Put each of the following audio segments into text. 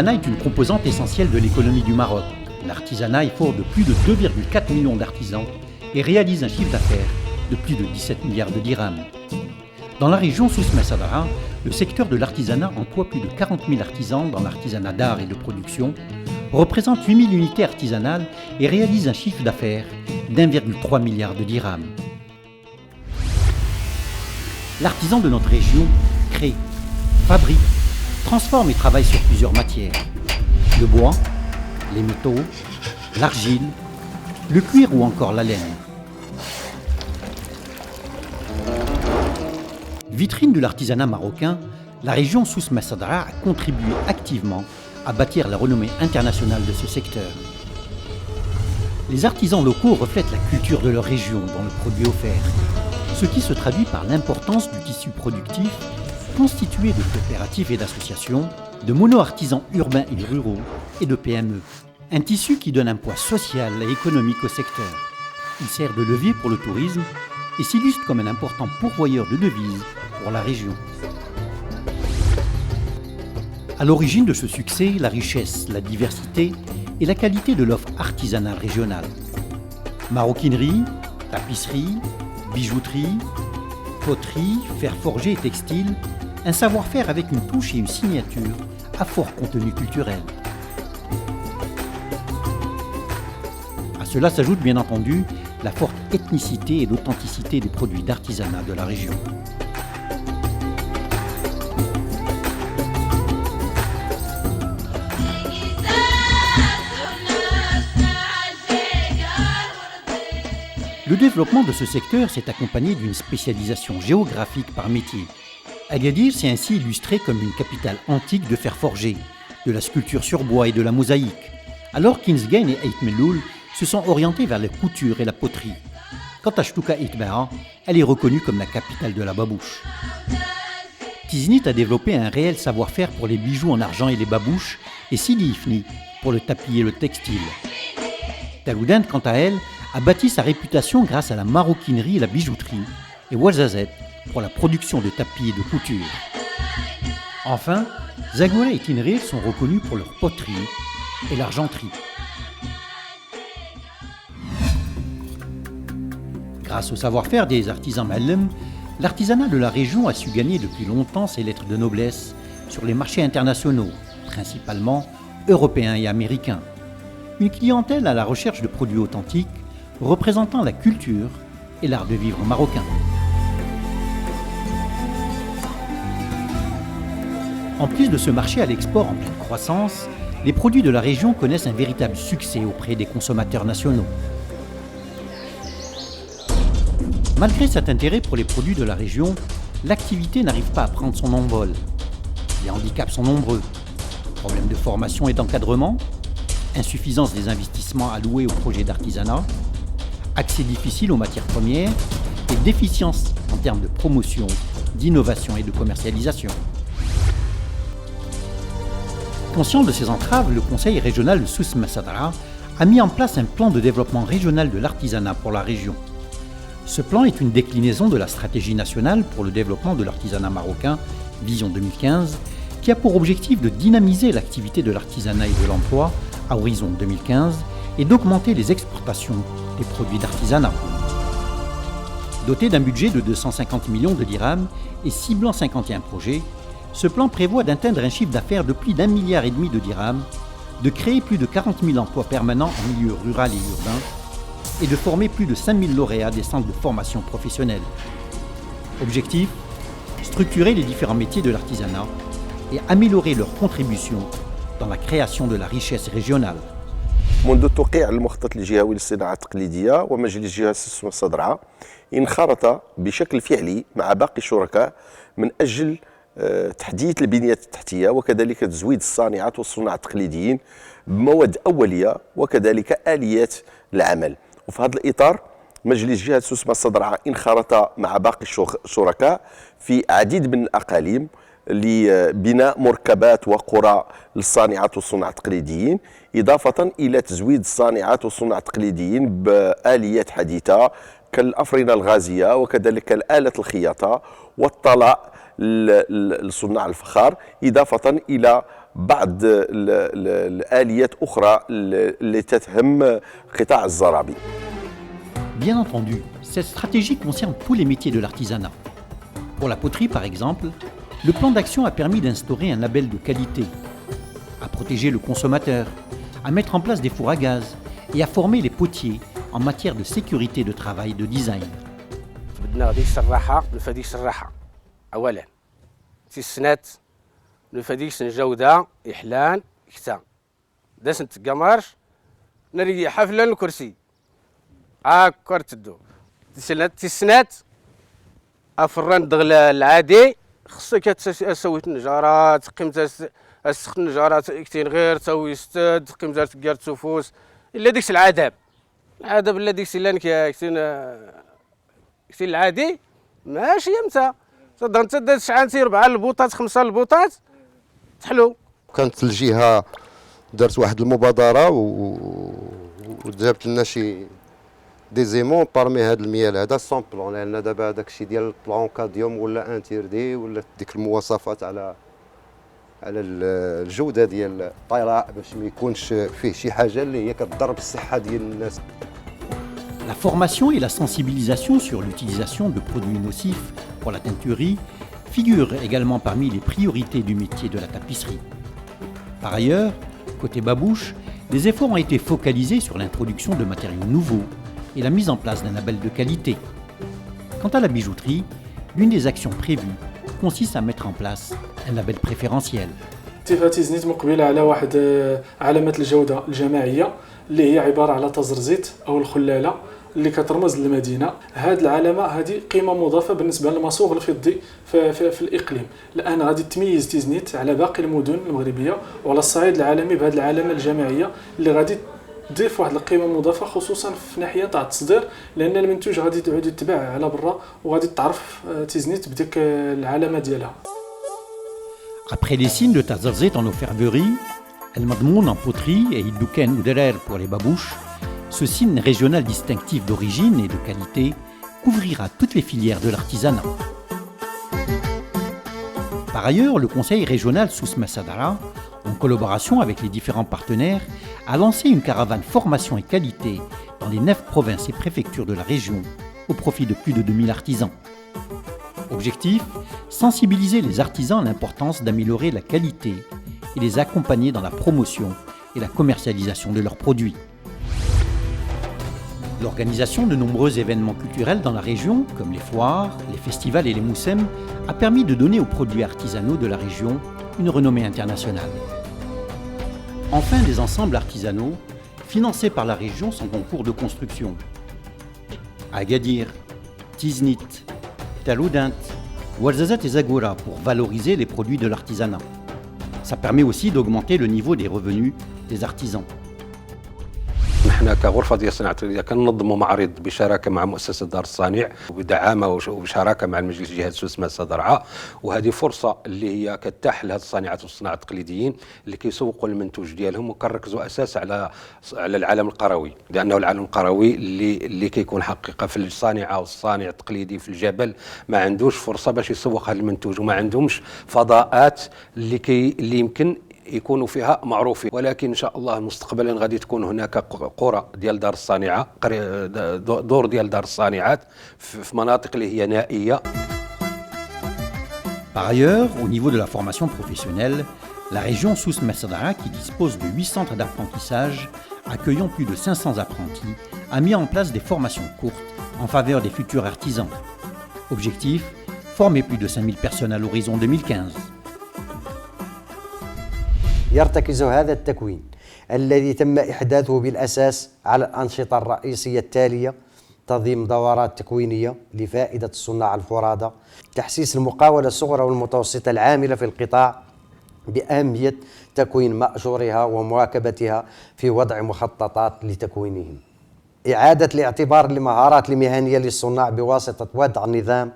L'artisanat est une composante essentielle de l'économie du Maroc. L'artisanat est fort de plus de 2,4 millions d'artisans et réalise un chiffre d'affaires de plus de 17 milliards de dirhams. Dans la région Souss-Massadara, le secteur de l'artisanat emploie plus de 40 000 artisans dans l'artisanat d'art et de production, représente 8 000 unités artisanales et réalise un chiffre d'affaires d'1,3 milliard de dirhams. L'artisan de notre région crée, fabrique, transforme et travaille sur plusieurs matières. Le bois, les métaux, l'argile, le cuir ou encore la laine. Vitrine de l'artisanat marocain, la région Souss-Massadara a contribué activement à bâtir la renommée internationale de ce secteur. Les artisans locaux reflètent la culture de leur région dans le produit offert, ce qui se traduit par l'importance du tissu productif constitué de coopératives et d'associations, de mono-artisans urbains et ruraux et de PME. Un tissu qui donne un poids social et économique au secteur. Il sert de levier pour le tourisme et s'illustre comme un important pourvoyeur de devises pour la région. À l'origine de ce succès, la richesse, la diversité et la qualité de l'offre artisanale régionale. Maroquinerie, tapisserie, bijouterie, poterie, fer forgé et textile, un savoir-faire avec une touche et une signature à fort contenu culturel. À cela s'ajoute bien entendu la forte ethnicité et l'authenticité des produits d'artisanat de la région. Le développement de ce secteur s'est accompagné d'une spécialisation géographique par métier. Agadir s'est ainsi illustrée comme une capitale antique de fer forgé, de la sculpture sur bois et de la mosaïque, alors qu'Inzgain et Ait Meloul se sont orientés vers la couture et la poterie. Quant à Chtouka Itbara, elle est reconnue comme la capitale de la babouche. Tiznit a développé un réel savoir-faire pour les bijoux en argent et les babouches, et Sidi Ifni pour le tapis et le textile. Taloudant, quant à elle, a bâti sa réputation grâce à la maroquinerie et la bijouterie, et Ouarzazet pour la production de tapis et de couture. Enfin, Zagoura et Tinrir sont reconnus pour leur poterie et l'argenterie. Grâce au savoir-faire des artisans Mallem, l'artisanat de la région a su gagner depuis longtemps ses lettres de noblesse sur les marchés internationaux, principalement européens et américains. Une clientèle à la recherche de produits authentiques représentant la culture et l'art de vivre marocain. En plus de ce marché à l'export en pleine croissance, les produits de la région connaissent un véritable succès auprès des consommateurs nationaux. Malgré cet intérêt pour les produits de la région, l'activité n'arrive pas à prendre son envol. Les handicaps sont nombreux. Problèmes de formation et d'encadrement, insuffisance des investissements alloués aux projets d'artisanat, accès difficile aux matières premières et déficience en termes de promotion, d'innovation et de commercialisation. Conscient de ces entraves, le Conseil régional de Souss-Massadara a mis en place un plan de développement régional de l'artisanat pour la région. Ce plan est une déclinaison de la stratégie nationale pour le développement de l'artisanat marocain, Vision 2015, qui a pour objectif de dynamiser l'activité de l'artisanat et de l'emploi à horizon 2015 et d'augmenter les exportations des produits d'artisanat. Doté d'un budget de 250 millions de dirhams et ciblant 51 projets, ce plan prévoit d'atteindre un chiffre d'affaires de plus d'1,5 milliard de dirhams, de créer plus de 40 000 emplois permanents en milieu rural et urbain et de former plus de 5 000 lauréats des centres de formation professionnelle. Objectif : structurer les différents métiers de l'artisanat et améliorer leur contribution dans la création de la richesse régionale. منذ توقيع المخطط الجهوي للصناعة التقليدية ومجلس جهة سوس-مسادرة انخرط بشكل فعلي مع باقي الشركاء من أجل تحديث البنية التحتية وكذلك تزويد الصانعات والصناع التقليديين بمواد أولية وكذلك آليات العمل. وفي هذا الإطار مجلس جهة سوس-مسادرة انخرط مع باقي الشركاء في عديد من الأقاليم لبناء مركبات وقرى للصانعات والصناع التقليديين، إضافة إلى تزويد الصانعات والصناع التقليديين بآليات حديثة كالأفرنة الغازية وكذلك الآلة الخياطة والطلاء لصناع الفخار، إضافة إلى بعض الآليات أخرى التي تهم قطاع الزرابي. Bien entendu, cette stratégie concerne tous les métiers de l'artisanat. Pour la poterie par exemple, le plan d'action a permis d'instaurer un label de qualité, à protéger le consommateur, à mettre en place des fours à gaz et à former les potiers en matière de sécurité de travail, de design. بدنا غادي السراحة نفاديك السراحة أولا تيسنات نفاديك الجودة إحلان كتا دسنت قمرش نريد حفلة الكرسي كرت الدو تيسنات أفران دغل العادي خصك تسوي النجارة تقيم السخ النجارة كتين غير تسوي ستاد تقيم تقار تسوفوس إلا ديكس العذاب إلا ديكس إلا كتين العادي ماشي يمتى صدق انت دات شحال 4 البوطات 5 البوطات تحلو. كانت الجهه دارت واحد المبادره وجابت لنا شي دي زيمون بارمي هاد الميال هذا سون بلون، لان دابا هذاك الشيء ديال البلان كاديوم ولا انتيردي ولا ديك المواصفات على الجوده ديال الطيراء باش ما يكونش فيه شي حاجه اللي هي كتضر بالصحه ديال الناس. La formation et la sensibilisation sur l'utilisation de produits nocifs pour la teinturerie figurent également parmi les priorités du métier de la tapisserie. Par ailleurs, côté babouche, des efforts ont été focalisés sur l'introduction de matériaux nouveaux et la mise en place d'un label de qualité. Quant à la bijouterie, l'une des actions prévues consiste à mettre en place un label préférentiel. تيزنيت مقبله على واحد علامه الجوده الجماعيه اللي هي عباره على تزرزيت او الخلاله اللي كترمز للمدينه. هذه العلامه هذه قيمه مضافه بالنسبه للمصوغ الفضي في الاقليم، لان غادي تميز تيزنيت على باقي المدن المغربيه وعلى الصعيد العالمي بهذه العلامه الجماعيه اللي غادي تضيف واحد القيمه مضافه خصوصا في ناحيه تاع التصدير، لان المنتوج غادي تعود يتباع على برا وغادي تعرف تيزنيت بديك العلامه ديالها. Après les signes de Tazarzet en orfèvrerie, El Madmoun en poterie et Iddouken ou Derer pour les babouches, ce signe régional distinctif d'origine et de qualité couvrira toutes les filières de l'artisanat. Par ailleurs, le conseil régional Souss Massadara, en collaboration avec les différents partenaires, a lancé une caravane formation et qualité dans les 9 provinces et préfectures de la région au profit de plus de 2000 artisans. Objectif, sensibiliser les artisans à l'importance d'améliorer la qualité et les accompagner dans la promotion et la commercialisation de leurs produits. L'organisation de nombreux événements culturels dans la région, comme les foires, les festivals et les moussem, a permis de donner aux produits artisanaux de la région une renommée internationale. Enfin, des ensembles artisanaux financés par la région sans concours de construction. Agadir, Tiznit, Taloudint, Ouarzazat et Zagora pour valoriser les produits de l'artisanat. Ça permet aussi d'augmenter le niveau des revenus des artisans. نحن كغرفة ديال الصناعة التقليدية كننظموا معارض بشراكة مع مؤسسة دار الصانع وبدعامة وبشراكة مع المجلس الجهات سوس ماسة درعا، وهذه فرصة اللي هي كتاح لهذه الصناعات والصناعة التقليديين اللي كيسوقوا المنتوج ديالهم وكنركزوا أساس على العالم القروي، لأنه العالم القروي اللي كيكون حقيقة في الصانعة والصانع التقليدي في الجبل ما عندوش فرصة باش يسوق هذا المنتوج وما عندهمش فضاءات اللي يمكن يكونوا فيها معروفين، ولكن ان شاء الله مستقبلا غادي تكون هناك قرى ديال دار الصانعه، دور ديال دار الصانعات في مناطق اللي هي نائيه. Par ailleurs, au niveau de la formation professionnelle, la région Souss Massadara, qui dispose de 8 centres d'apprentissage accueillant plus de 500 apprentis, a mis en place des formations courtes en faveur des futurs artisans. Objectif, former plus de 5000 personnes à l'horizon 2015. يرتكز هذا التكوين الذي تم إحداثه بالأساس على الأنشطة الرئيسية التالية: تنظيم دورات تكوينية لفائدة الصناع الفرادى، تحسيس المقاولة الصغرى والمتوسطة العاملة في القطاع بأهمية تكوين مأجورها ومواكبتها في وضع مخططات لتكوينهم، إعادة الاعتبار للمهارات المهنية للصناع بواسطة وضع نظام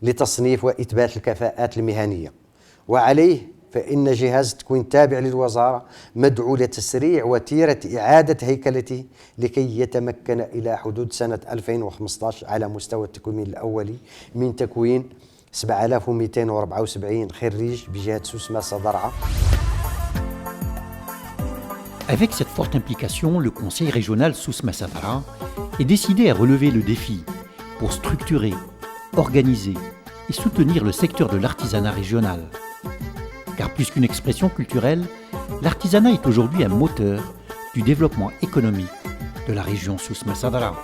لتصنيف وإثبات الكفاءات المهنية. وعليه فإن جهاز التكوين التابع للوزارة مدعو لتسريع وتيرة إعادة هيكلته لكي يتمكن إلى حدود سنة 2015 على مستوى التكوين الأولي من تكوين 7274 خريج بجهة سوس ماسة درعا. Avec cette forte implication, le Conseil régional Souss Massa Drâa est décidé à relever le défi pour structurer, organiser et soutenir le secteur de l'artisanat régional. Car plus qu'une expression culturelle, l'artisanat est aujourd'hui un moteur du développement économique de la région Souss Massa Drâa.